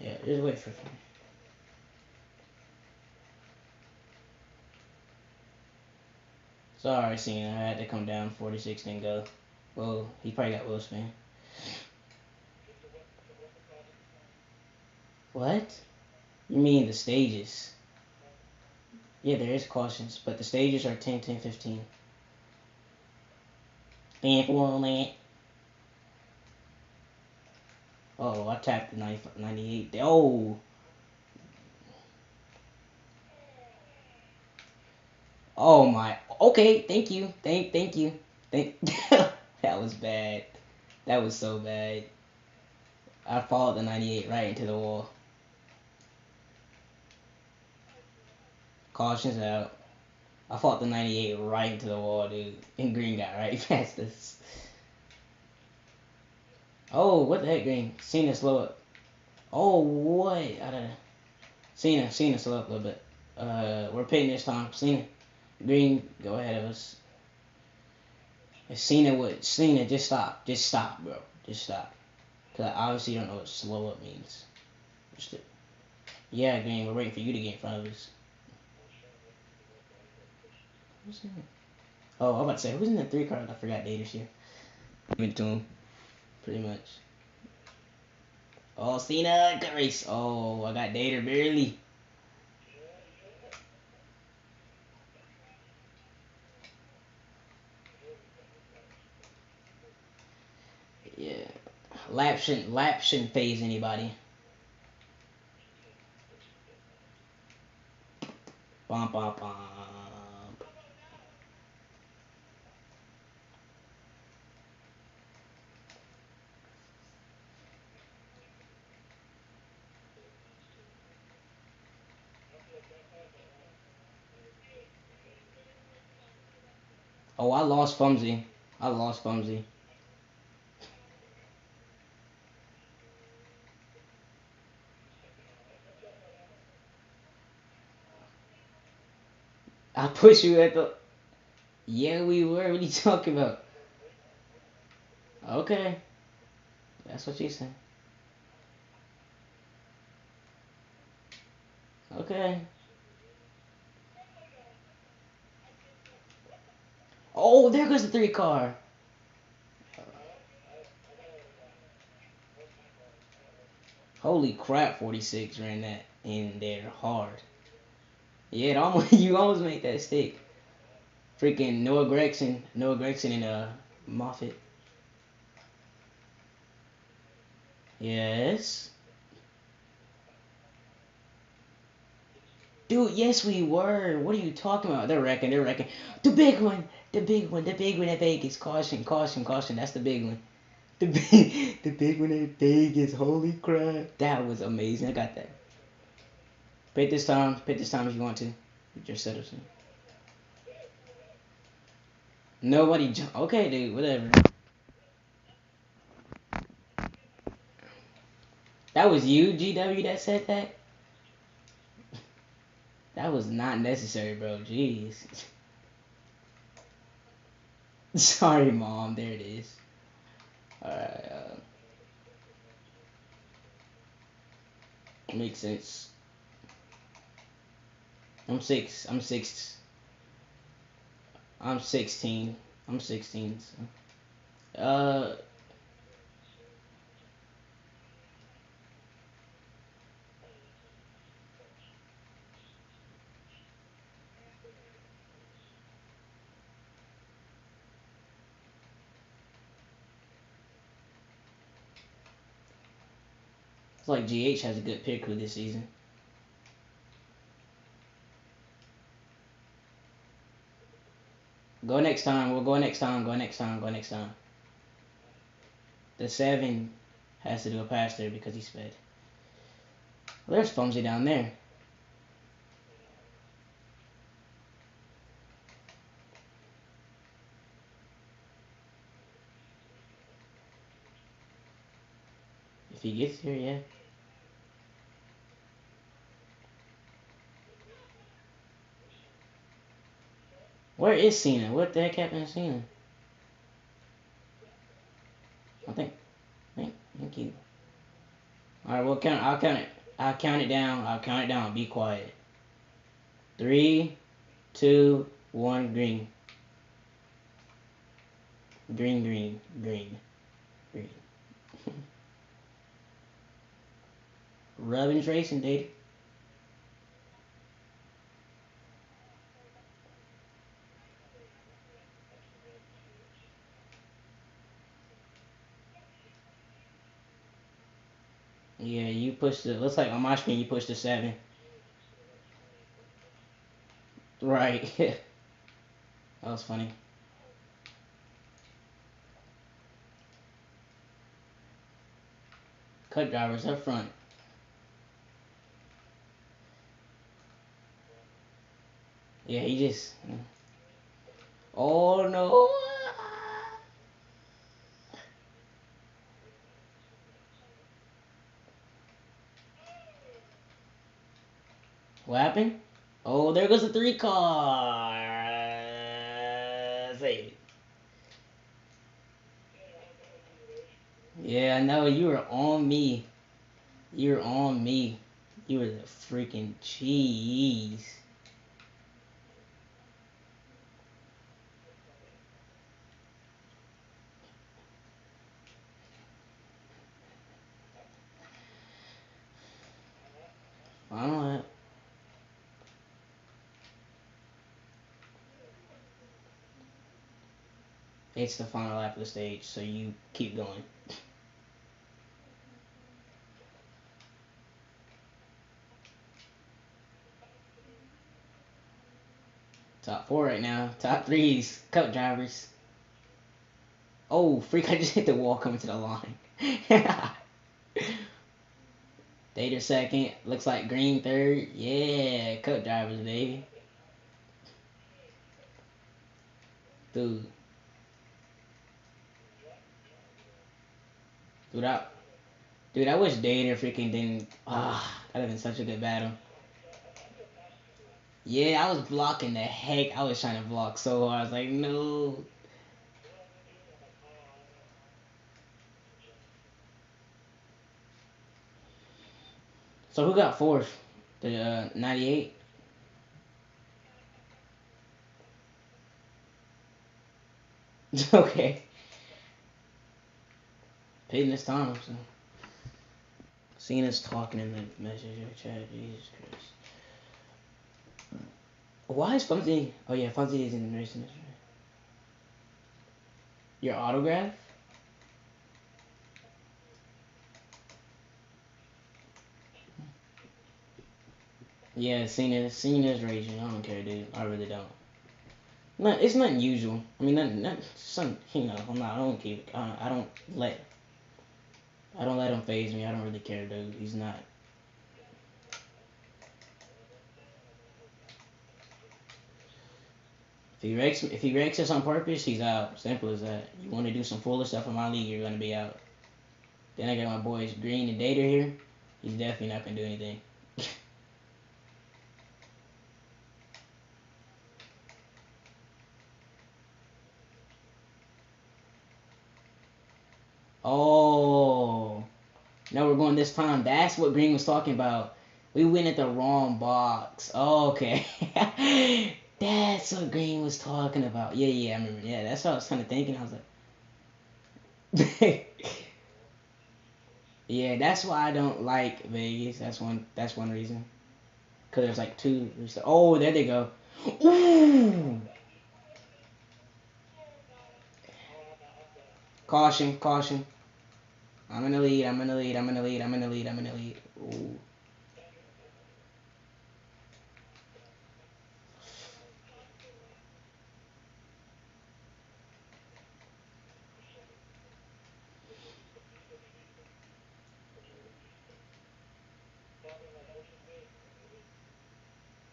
Yeah, just wait for. Sorry, Cena. I had to come down 46 and go. Well, he probably got Will Spin. What? You mean the stages? Yeah, there is cautions, but the stages are 10, 10, 15. Thank you. Oh, I tapped the 98. Oh, oh my. Okay, thank you. Thank you. Thank. That was bad. That was so bad. I followed the 98 right into the wall. Cautions out. I fought the 98 right into the wall, dude. And Green got right past us. Oh, what the heck, Green? Cena slow up. Oh, what? I don't. Cena slow up a little bit. We're pitting this time. Cena. Green, go ahead of us. If Cena, just stop. Just stop, bro. Just stop. Because I obviously don't know what slow up means. Yeah, Green, we're waiting for you to get in front of us. Who's in it? Oh, I'm about to say, who's in the 3 card? I forgot Dater's here. Give it to him. Pretty much. Oh, Cena, good race. Oh, I got Dater barely. Yeah. Lap shouldn't phase anybody. Bum, bum, bum. Oh, I lost Fumsy. I lost Fumsy. I pushed you at the. Yeah, we were. What are you talking about? Okay. That's what you said. Okay. Oh, there goes the 3 car. Holy crap, 46 ran that in there hard. Yeah, it almost you almost made that stick. Freaking Noah Gregson and Moffitt. Yes. Dude, yes we were. What are you talking about? They're wrecking. The big one. The big one at Vegas. Caution, caution, caution. That's the big one. The big one at Vegas. Holy crap. That was amazing. I got that. Pit this time. Pit this time if you want to. With your setups. Nobody okay, dude, whatever. That was you, GW, that said that? That was not necessary, bro. Jeez. Sorry, Mom. There it is. Alright, makes sense. I'm 6. I'm 6. I'm 16. I'm 16. So. It's like GH has a good pick crew this season. Go next time. We'll go next time. Go next time. Go next time. The 7 has to do a pass there because he sped. Well, there's Fumsy down there. If he gets here, yeah. Where is Cena? What the heck happened to Cena? I think. Thank you. All right, we'll count. I'll count it. I'll count it down. I'll count it down. Be quiet. Three, two, one. Green. Green, green, green, green. Rubbing tracing, dude. Yeah, you pushed the. Looks like on my screen you pushed the 7. Right. That was funny. Cut drivers up front. Yeah, he just. Oh no. What happened? Oh, there goes the 3 car. Say, yeah, I know you were on me. You were on me. You were the freaking cheese. I don't know. It's the final lap of the stage, so you keep going. Top 4 right now. Top 3's cup drivers. Oh, freak! I just hit the wall coming to the line. Dater second. Looks like green third. Yeah, cup drivers, baby. Dude, dude, I wish Dater freaking didn't. That'd have been such a good battle. Yeah, I was blocking the heck. I was trying to block so hard. I was like, no. So who got fourth? The 98. Okay. Peyton this time. So. Seeing us talking in the messenger chat. Jesus Christ. Why is Funzy? Oh yeah, Funzy is in the racing. Your autograph? Yeah, Cena's raging. I don't care, dude. I really don't. It's nothing usual. I mean, not some. I'm not. I don't keep. I don't let him phase me. I don't really care, dude. He's not. If he wrecks us on purpose, he's out. Simple as that. You want to do some foolish stuff in my league, you're gonna be out. Then I got my boys Green and Dater here. He's definitely not gonna do anything. Oh, no, we're going this time. That's what Green was talking about. We went at the wrong box. Oh, okay. That's what Green was talking about. Yeah, yeah, I remember. Yeah, that's what I was kind of thinking. I was like, yeah, that's why I don't like Vegas. That's one reason. Cause there's like two. Oh, there they go. Ooh! Caution, caution. I'm in the lead. I'm in the lead. I'm in the lead. I'm in the lead. I'm in the lead. Ooh.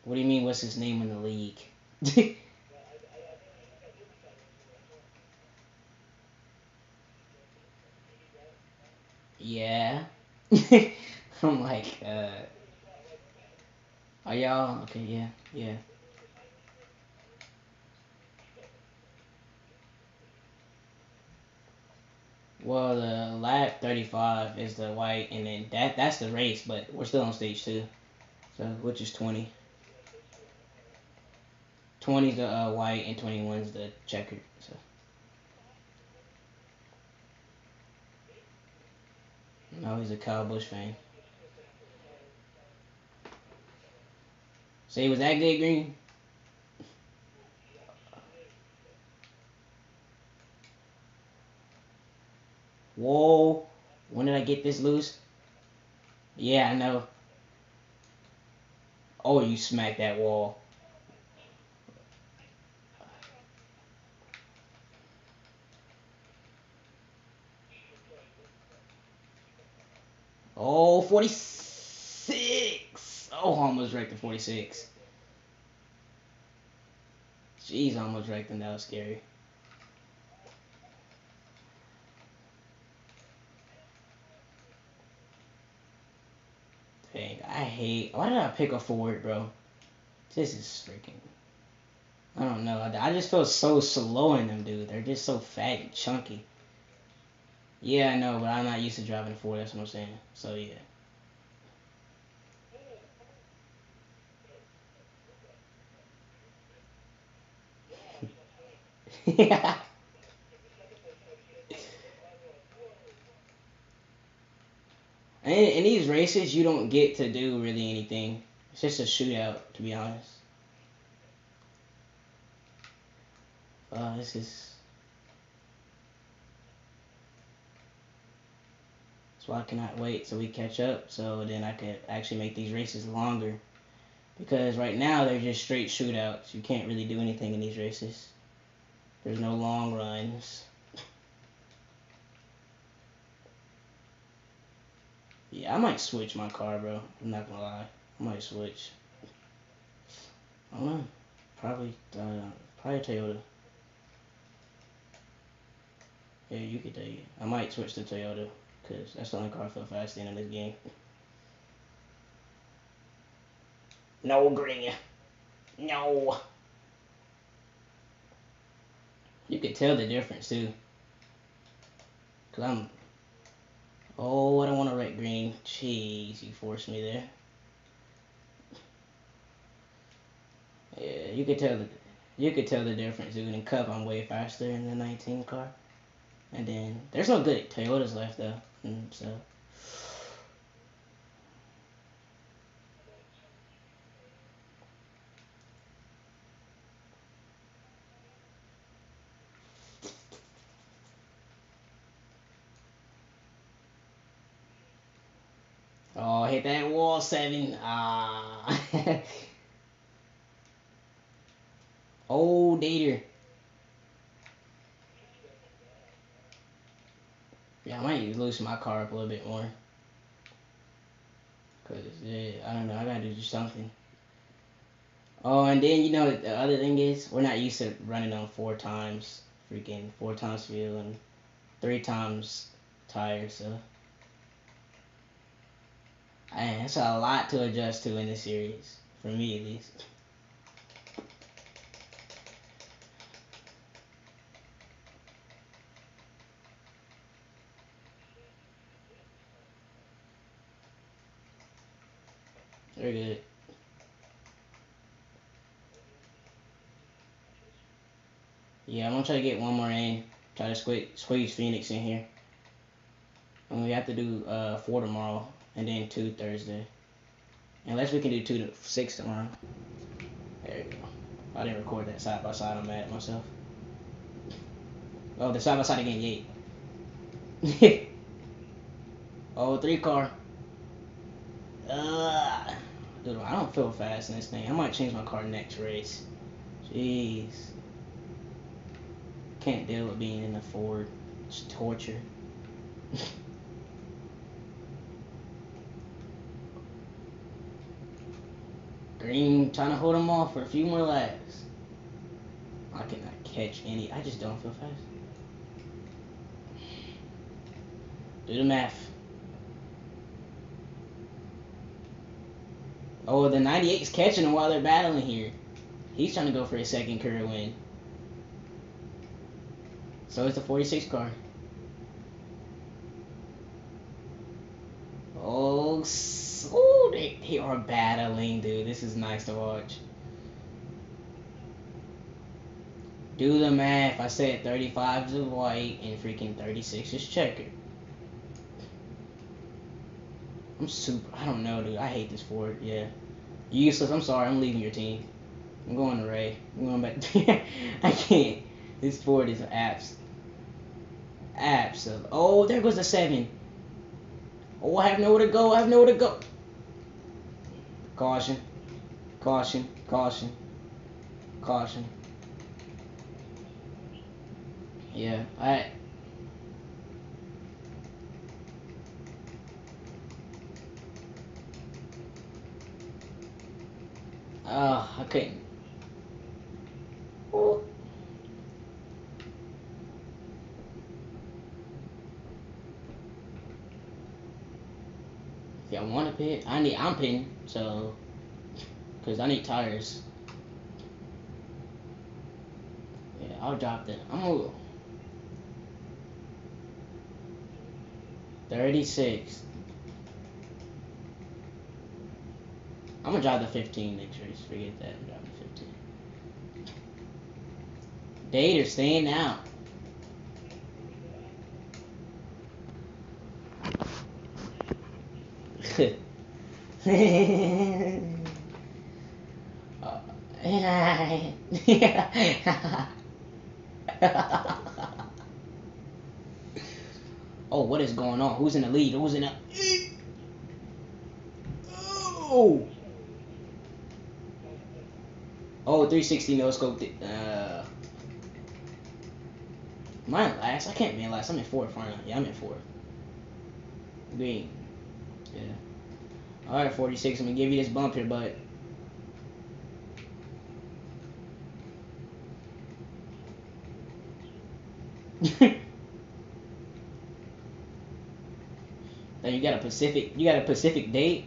What do you mean? What's his name in the league? Yeah. I'm like, are y'all okay? Yeah, yeah. Well, the lap 35 is the white, and then that's the race, but we're still on stage 2. So, which is 20. 20 is the white, and 21 is the checkered. So, no, he's a Kyle Busch fan. So, was that good, Green? Whoa. When did I get this loose? Yeah, I know. Oh, you smacked that wall. Oh, 46. Oh, almost wrecked the 46. Jeez, almost wrecked him. That was scary. Dang, I hate. Why did I pick a Ford, bro? This is freaking. I don't know. I just feel so slow in them, dude. They're just so fat and chunky. Yeah, I know, but I'm not used to driving a Ford. That's what I'm saying. So yeah. Yeah. And in these races, you don't get to do really anything. It's just a shootout, to be honest. This is. That's why I cannot wait till we catch up, so then I could actually make these races longer. Because right now they're just straight shootouts. You can't really do anything in these races. There's no long runs. Yeah, I might switch my car, bro. I'm not gonna lie. I might switch. I don't know. Probably Toyota. Yeah, you could tell you. I might switch to Toyota because that's the only car I feel fast in this game. No green. No. You could tell the difference too. Cause I'm. Oh, I don't want to wreck green. Jeez, you forced me there. Yeah, you could tell the. You could tell the difference, dude. In Cup, I'm way faster in the 19 car. And then there's no good Toyotas left though. So oh, hit that wall 7. Ah. Oh, Dater. Yeah, I might loosen my car up a little bit more. Cause yeah, I don't know. I gotta do something. Oh, and then you know the other thing is we're not used to running on 4 times, freaking 4 times fuel and 3 times tires. So, man, that's a lot to adjust to in this series for me at least. Very good. Yeah, I'm gonna try to get one more in. Try to squeeze Phoenix in here. And we have to do 4 tomorrow and then 2 Thursday. Unless we can do 2 to 6 tomorrow. There you go. I didn't record that side by side. I'm mad at myself. Oh, the side by side again. Yay. Oh, 3 car. Dude, I don't feel fast in this thing. I might change my car next race. Jeez. Can't deal with being in a Ford. It's torture. Green trying to hold him off for a few more laps. I cannot catch any. I just don't feel fast. Do the math. Oh, the 98 is catching him while they're battling here. He's trying to go for his second career win. So it's the 46 car. They are battling, dude. This is nice to watch. Do the math. I said 35 is white and freaking 36 is checkered. I don't know, dude. I hate this Ford. Yeah. Useless. I'm sorry. I'm leaving your team. I'm going to Ray. I'm going back. I can't. This Ford is apps. Oh, there goes the 7. Oh, I have nowhere to go. I have nowhere to go. Caution. Caution. Caution. Caution. Yeah. I couldn't. Oh. If y'all want to pit, I'm pitting, so, cause I need tires. Yeah, I'll drop that. I'm gonna 36. I'm gonna drive the 15 next race. Forget that. I'm driving the 15. Dater staying out. Oh, what is going on? Who's in the lead? Who's in the... Oh! Oh, 360 no scope. Am I in last? I can't be in last. I'm in fourth, aren't I? Yeah, I'm in fourth. Green. Yeah. Alright, 46. I'm gonna give you this bump here, bud. Now you got a Pacific date?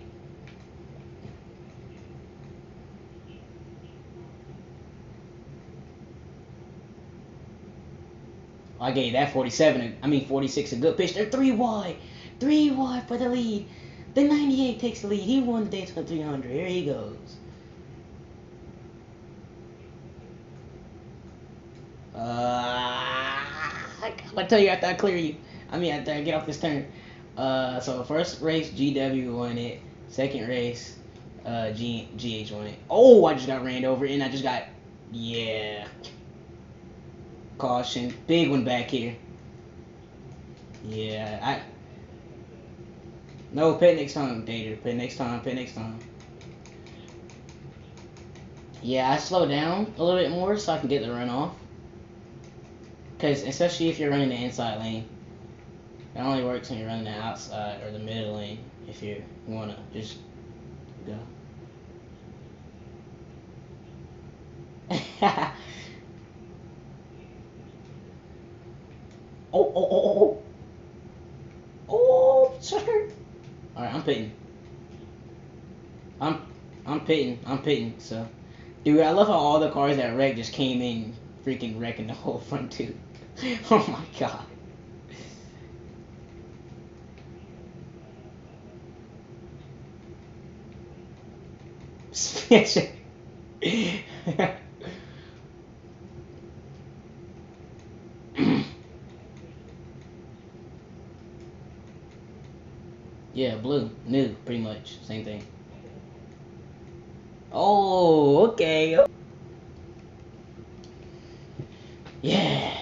I gave that 46 a good pitch. They're 3 wide. 3 wide for the lead. The 98 takes the lead. He won the Daytona 300. Here he goes. I'll tell you after I clear you. After I get off this turn. So first race, GW won it. Second race, GH won it. Oh, I just got ran over, and I just got, yeah. Caution. Big one back here. Yeah, no, pit next time, Dater. Pit next time. Yeah, I slow down a little bit more so I can get the run off. Because, especially if you're running the inside lane. It only works when you're running the outside or the middle lane if you want to just go. Oh. Oh, sucker. Alright, I'm pitting. I'm pitting, so. Dude, I love how all the cars that wrecked just came in freaking wrecking the whole front too. Oh my god. Yeah, blue, new, pretty much, same thing. Oh, okay. Yeah.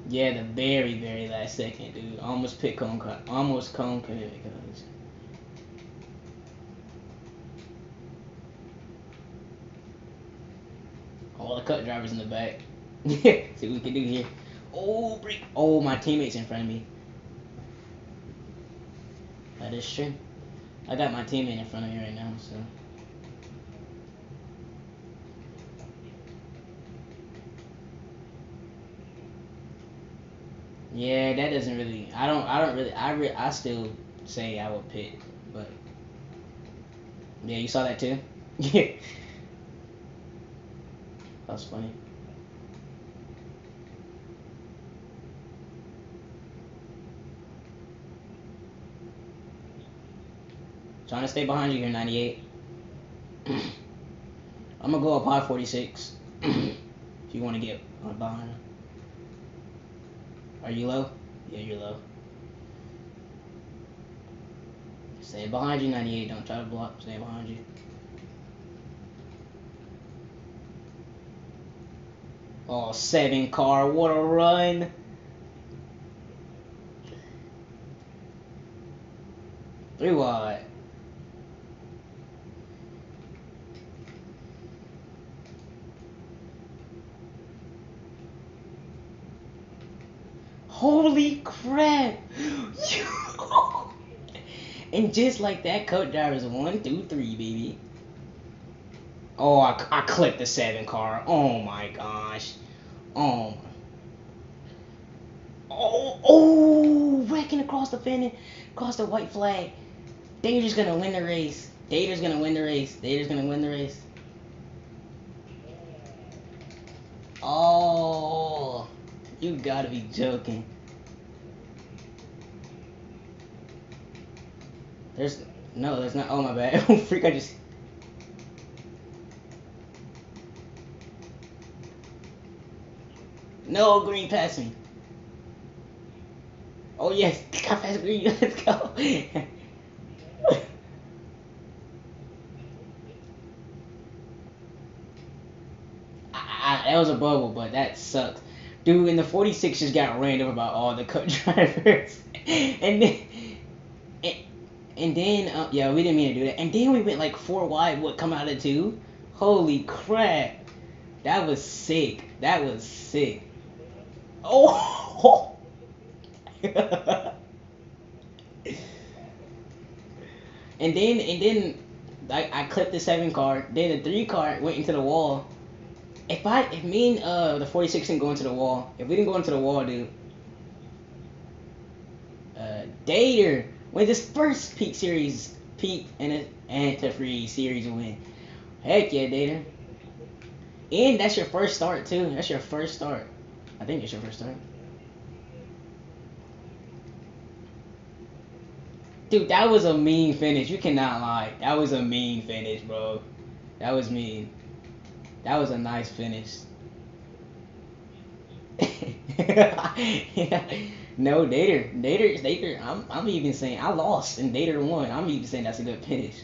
Yeah, the very, very last second, dude. Almost cone commitment because. All the cut drivers in the back. See what we can do here. Oh, break. Oh, my teammate's in front of me. That is true. I got my teammate in front of me right now, so. Yeah, that doesn't really. I still say I would pit, but. Yeah, you saw that too? Yeah. That was funny. Trying to stay behind you here, 98. I'm gonna go up high 46. If you want to get behind. Are you low? Yeah, you're low. Stay behind you, 98. Don't try to block. Stay behind you. Oh, 7 car. What a run. Three wide. Holy crap. And just like that, Coach Driver's 1, 2, 3, baby. Oh, I clipped the 7 car. Oh my gosh. Oh. Wrecking across the finish, across the white flag. Dater's gonna win the race. Dater's gonna win the race. Dater's gonna win the race. Oh, you gotta be joking. There's not. Oh my bad. Freak, I just. No, green pass me. Oh yes, got past green. Let's go. That was a bubble, but that sucks. Dude, and the 46 just got ran over by all the cut drivers. and then, yeah, we didn't mean to do that. And then we went like 4 wide, what, come out of 2? Holy crap. That was sick. That was sick. Oh! and then I clipped the 7 car. Then the 3 car went into the wall. If me and the 46 didn't go into the wall, if we didn't go into the wall, dude, Dater wins his first peak and an Antifreeze series win. Heck yeah, Dater. And that's your first start too. That's your first start. I think it's your first start. Dude, that was a mean finish. You cannot lie. That was a mean finish, bro. That was mean. That was a nice finish. Yeah. No, Dater. I'm even saying I lost and Dater won. I'm even saying that's a good finish.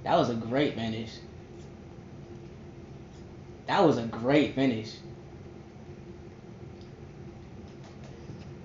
That was a great finish. That was a great finish.